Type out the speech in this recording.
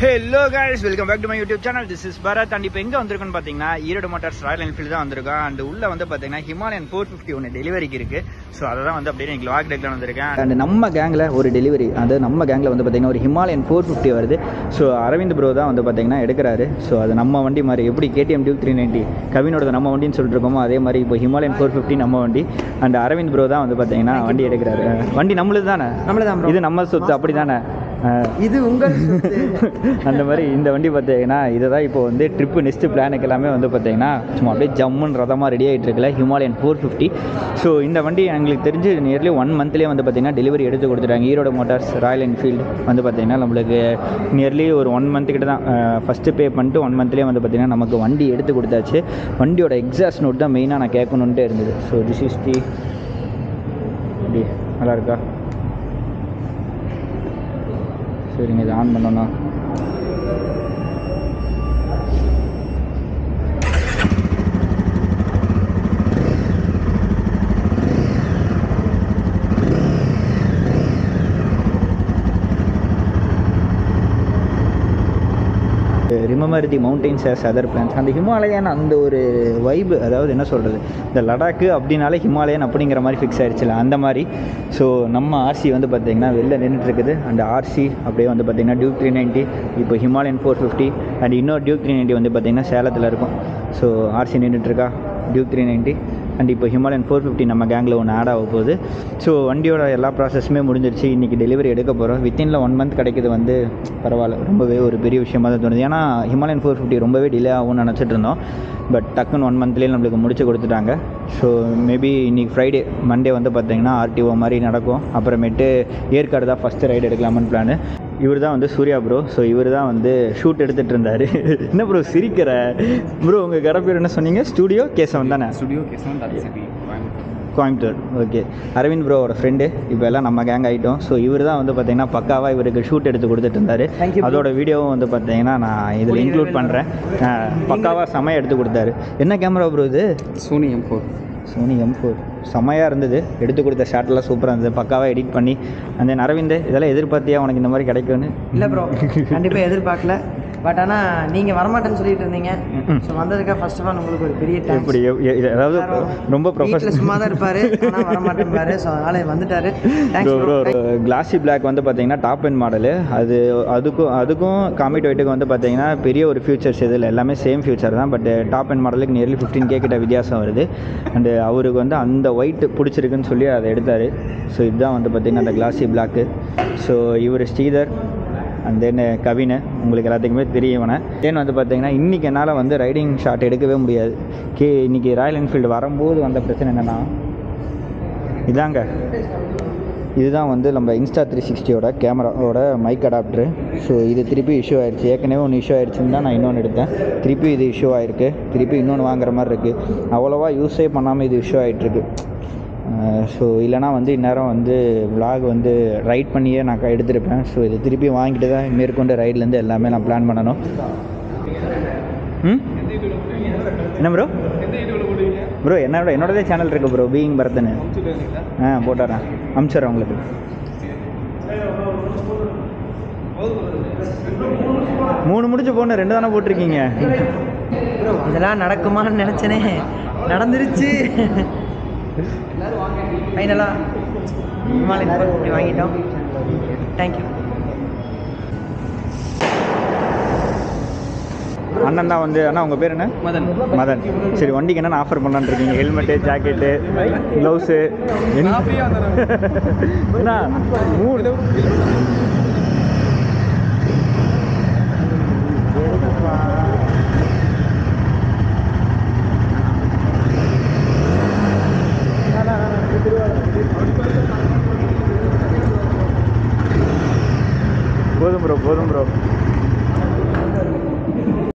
Hello guys, welcome back to my YouTube channel. This is Bharat and இப்போ எங்க வந்திருக்கோம்னு பாத்தீங்கன்னா ஈரோடு மோட்டார்ஸ் ராயல் என்ஃபீல்ட் தான் வந்திருக்கோம். அண்ட் உள்ள வந்து பாத்தீங்கன்னா ஹிமாலயன் 450 ஒன்று டெலிவரிக்கு இருக்கு. ஸோ அதை தான் வந்து அப்படியே எனக்கு லாக் டெக்ல வந்திருக்கேன். அண்ட் நம்ம கேங்ல ஒரு டெலிவரி, அது நம்ம கேங்ல வந்து பாத்தீங்கன்னா ஒரு ஹிமாலயன் 450 வருது. ஸோ அரவிந்த் ப்ரோ தான் வந்து பாத்தீங்கன்னா எடுக்கிறாரு. ஸோ அது நம்ம வண்டி மாதிரி எப்படி KTM Duke 390 கவினோட நம்ம வண்டின்னு சொல்லிட்டு இருக்கோமோ அதே மாதிரி இப்போ ஹிமாலயன் 450 நம்ம வண்டி. அண்ட் அரவிந்த் ப்ரோ தான் வந்து பாத்தீங்கன்னா வண்டி எடுக்கிறாரு. வண்டி நம்மளுது தானே, இது நம்ம சொத்து அப்படி தானே, இது உங்கள் அந்த மாதிரி இந்த வண்டி பார்த்தீங்கன்னா இதை தான் இப்போ வந்து ட்ரிப்பு நெக்ஸ்ட் பிளானுக்கு எல்லாமே வந்து பார்த்தீங்கன்னா சும்மா அப்படியே ஜம்முன்னு ரதமாக ரெடி ஆகிட்டு இருக்குல்ல ஹிமாலயன் 450. ஸோ இந்த வண்டி எங்களுக்கு தெரிஞ்சு நியர்லி 1 மந்த்லேயே வந்து பார்த்தீங்கன்னா டெலிவரி எடுத்து கொடுத்துட்டாங்க. ஈரோடு மோட்டார்ஸ் ராயல் என்ஃபீல்டு வந்து பார்த்தீங்கன்னா நம்மளுக்கு நியர்லி ஒரு 1 மந்த் கிட்ட தான் ஃபஸ்ட்டு பே பண்ணிட்டு 1 மந்த்லேயே வந்து பார்த்தீங்கன்னா நமக்கு வண்டி எடுத்து கொடுத்தாச்சு. வண்டியோட எக்ஸாஸ்ட் நோட் தான் மெயினாக நான் கேட்கணுன்ட்டே இருந்தது. ஸோ திஸ் இஸ் தி அப்படி நல்லா இருக்கா? சரிங்க, இது ஆன் பண்ணோன்னா remember the mountains as other plans. அந்த ஹிமாலயன் அந்த ஒரு வைப்பு, அதாவது என்ன சொல்கிறது, இந்த லடாக்கு அப்படின்னாலே ஹிமாலயன் அப்படிங்கிற மாதிரி ஃபிக்ஸ் ஆகிடுச்சுல அந்த மாதிரி. ஸோ நம்ம ஆர்சி வந்து பார்த்திங்கன்னா வெளில நின்றுட்டுருக்குது. அண்ட் ஆர்சி அப்படியே வந்து பார்த்திங்கன்னா டியூக் 390, இப்போ ஹிமாலயன் 450 அண்ட் இன்னொரு டியூக் 390 வந்து பார்த்திங்கன்னா சேலத்தில் இருக்கும். ஸோ ஆர்சி நின்றுட்டுருக்கா டியூக் 390 அண்ட் இப்போ ஹிமாலயன் 450 நம்ம கேங்கில் ஒன்று ஆட் ஆக போகுது. ஸோ வண்டியோட எல்லா ப்ராசஸுமே முடிஞ்சிருச்சு. இன்றைக்கி டெலிவரி எடுக்க போகிறோம். வித்தினில் 1 மந்த் கிடைக்கிது வந்து பரவாயில்ல, ரொம்பவே ஒரு பெரிய விஷயமாக தான் தோணுது. ஏன்னா ஹிமாலயன் 450 ரொம்பவே டிலே ஆகும்னு நினச்சிட்டு இருந்தோம். பட் டக்குன்னு 1 மந்த்லேயே நம்மளுக்கு முடிச்சு கொடுத்துட்டாங்க. ஸோ மேபி இன்றைக்கி ஃப்ரைடே மண்டே வந்து பார்த்திங்கன்னா RTO மாதிரி நடக்கும். அப்புறமேட்டு ஏற்காடு தான் ஃபஸ்ட்டு ரைடு எடுக்கலாமான்னு பிளானு. இவர் தான் வந்து சூர்யா ப்ரோ. ஸோ இவர் தான் வந்து ஷூட் எடுத்துகிட்டு இருந்தார். என்ன ப்ரோ சிரிக்கிற ப்ரோ? உங்கள் கடை பேர் என்ன சொன்னீங்க? ஸ்டூடியோ கேசவன் தானே? ஸ்டுடியோ கேசவன் கோயம்புத்தூர். ஓகே, அரவிந்த் ப்ரோவோட ஃப்ரெண்டு. இப்போ எல்லாம் நம்ம கேங் ஆகிட்டோம். ஸோ இவர் தான் வந்து பார்த்தீங்கன்னா பக்காவாக இவருக்கு ஷூட் எடுத்து கொடுத்துட்டு இருந்தார். அதோட வீடியோவும் வந்து பார்த்தீங்கன்னா நான் இதில் இன்க்ளூட் பண்ணுறேன். பக்காவாக செமையாக எடுத்து கொடுத்தாரு. என்ன கேமரா ப்ரோ இது? சோனி M4 செம்மையாக இருந்தது. எடுத்து கொடுத்த ஷார்ட்லாம் சூப்பராக இருந்தது. பக்காவாக எடிட் பண்ணி அந்த அரவிந்த் இதெல்லாம் எதிர்பார்த்தியா உனக்கு இந்த மாதிரி கிடைக்கும்னு? இல்லை ப்ரோ, கண்டிப்பாக எதிர்பார்க்கல. பட் ஆனால் நீங்கள் வரமாட்டேன்னு சொல்லிட்டு இருந்தீங்க. ஸோ வந்ததுக்காக ஃபர்ஸ்ட் ஆஃப் ஆல் உங்களுக்கு ஒரு பெரிய டைம். இப்படி அதாவது ரொம்ப ப்ரொஃபஷனல் சும்மா தான் இருப்பார், ஆனால் வரமாட்டேன்பாரு. ஸோ அதனால் வந்துட்டார். கிளாசி பிளாக் வந்து பார்த்தீங்கன்னா டாப் எண்ட் மாடலு. அதுக்கும் காமிட் ஒயிட்டுக்கு வந்து பார்த்தீங்கன்னா பெரிய ஒரு ஃபியூச்சர்ஸ் இதில் எல்லாமே சேம் ஃபியூச்சர் தான். பட் டாப் எண்ட் மாடலுக்கு நியர்லி 15K கிட்ட வித்தியாசம் வருது. அண்டு அவருக்கு வந்து அந்த ஒயிட் பிடிச்சிருக்குன்னு சொல்லி அதை எடுத்தார். ஸோ இதுதான் வந்து பார்த்திங்கன்னா அந்த கிளாசி பிளாக்கு. ஸோ இவர் ஸ்ரீதர் அண்ட் தென் கவினை உங்களுக்கு எல்லாத்துக்குமே தெரியவனே. தென் வந்து பார்த்திங்கன்னா இன்றைக்கி என்னால் வந்து ரைடிங் ஷாட் எடுக்கவே முடியாது. இன்றைக்கி ராயல் என்ஃபீல்டு வரும்போது வந்த பிரச்சனை என்னென்னா இதாங்க, இதுதான் வந்து நம்ம இன்ஸ்டா 360யோட கேமராவோட மைக் அடாப்டரு. ஸோ இது திருப்பி இஷ்யூ ஆகிடுச்சு. ஏற்கனவே ஒன்று இஷ்யூ ஆகிடுச்சுன்னு தான் நான் இன்னொன்று எடுத்தேன். திருப்பி இது இஷ்யூ ஆகிருக்கு. திருப்பி இன்னொன்று வாங்குற மாதிரி இருக்குது. அவ்வளோவா யூஸே பண்ணாமல் இது இஷ்யூ ஆகிட்டுருக்கு. ஸோ இல்லைனா வந்து இந்நேரம் வந்து விலாக் வந்து ரைட் பண்ணியே நான் எடுத்திருப்பேன். ஸோ இது திருப்பி வாங்கிட்டு தான் மேற்கொண்டு ரைட்லேருந்து எல்லாமே நான் பிளான் பண்ணணும். என்ன ப்ரோ? ப்ரோ என்னோடதே சேனல் இருக்குது ப்ரோ, பீயிங் பரத்னு. போட்டுறேன், அனுப்பிச்சிட்றேன் உங்களுக்கு. மூணு முடிச்சு போன 2 தானே போட்டிருக்கீங்க. இதெல்லாம் நடக்குமான்னு நினச்சேனே, நடந்துருச்சு. ஃபைனலாக ஹிமாலயன் 450 வாங்கிட்டோம். தேங்க்யூ. அண்ணன் தான் வந்து, அண்ணா உங்கள் பேர் என்ன? மதன். சரி, வண்டிக்கு என்னென்ன ஆஃபர் பண்ணலான்னு இருக்கீங்க? ஹெல்மெட்டு, ஜாக்கெட்டு, க்ளவுஸு, என்ன 3